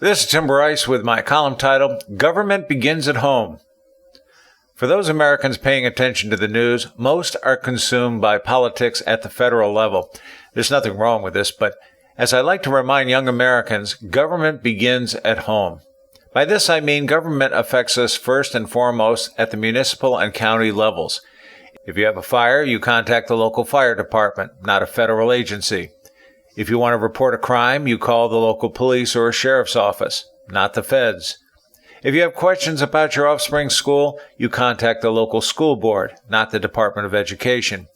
This is Tim Bryce with my column titled, Government Begins at Home. For those Americans paying attention to the news, most are consumed by politics at the federal level. There's nothing wrong with this, but as I like to remind young Americans, government begins at home. By this I mean government affects us first and foremost at the municipal and county levels. If you have a fire, you contact the local fire department, not a federal agency. If you want to report a crime, you call the local police or a sheriff's office, not the feds. If you have questions about your offspring's school, you contact the local school board, not the Department of Education.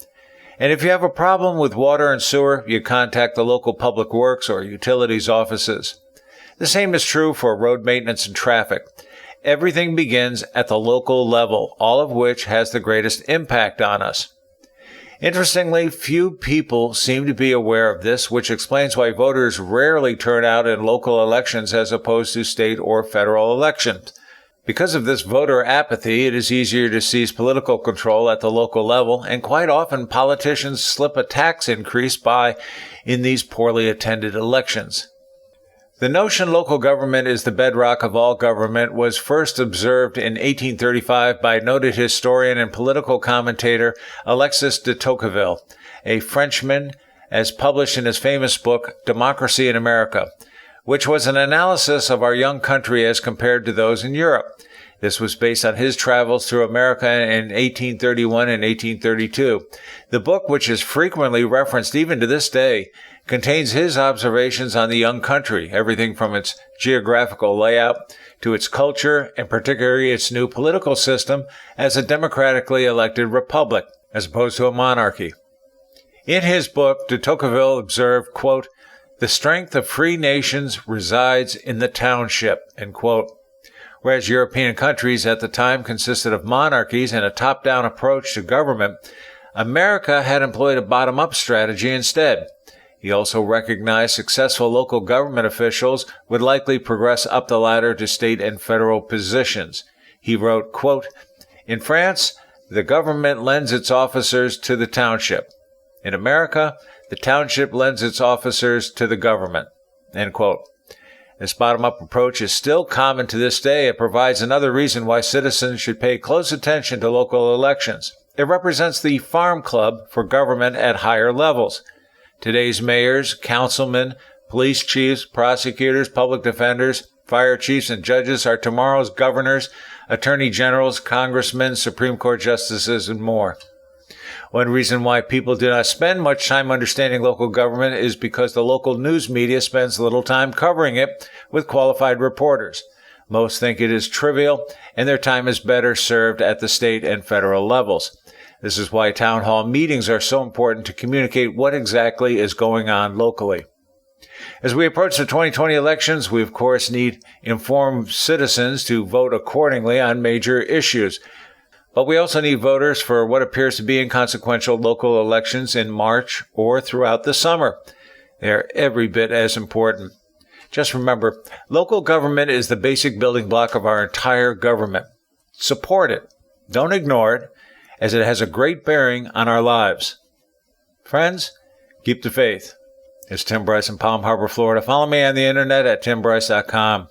And if you have a problem with water and sewer, you contact the local public works or utilities offices. The same is true for road maintenance and traffic. Everything begins at the local level, all of which has the greatest impact on us. Interestingly, few people seem to be aware of this, which explains why voters rarely turn out in local elections as opposed to state or federal elections. Because of this voter apathy, it is easier to seize political control at the local level, and quite often politicians slip a tax increase by in these poorly attended elections. The notion local government is the bedrock of all government was first observed in 1835 by noted historian and political commentator Alexis de Tocqueville, a Frenchman, as published in his famous book, Democracy in America, which was an analysis of our young country as compared to those in Europe. This was based on his travels through America in 1831 and 1832. The book, which is frequently referenced even to this day, contains his observations on the young country, everything from its geographical layout to its culture, and particularly its new political system as a democratically elected republic, as opposed to a monarchy. In his book, de Tocqueville observed, quote, "The strength of free nations resides in the township," end quote. Whereas European countries at the time consisted of monarchies and a top-down approach to government, America had employed a bottom-up strategy instead. He also recognized successful local government officials would likely progress up the ladder to state and federal positions. He wrote, quote, "In France, the government lends its officers to the township. In America, the township lends its officers to the government," end quote. This bottom-up approach is still common to this day. It provides another reason why citizens should pay close attention to local elections. It represents the farm club for government at higher levels. Today's mayors, councilmen, police chiefs, prosecutors, public defenders, fire chiefs, and judges are tomorrow's governors, attorney generals, congressmen, Supreme Court justices, and more. One reason why people do not spend much time understanding local government is because the local news media spends little time covering it with qualified reporters. Most think it is trivial, and their time is better served at the state and federal levels. This is why town hall meetings are so important to communicate what exactly is going on locally. As we approach the 2020 elections, we of course need informed citizens to vote accordingly on major issues. But we also need voters for what appears to be inconsequential local elections in March or throughout the summer. They are every bit as important. Just remember, local government is the basic building block of our entire government. Support it. Don't ignore it, as it has a great bearing on our lives. Friends, keep the faith. It's Tim Bryce in Palm Harbor, Florida. Follow me on the internet at timbryce.com.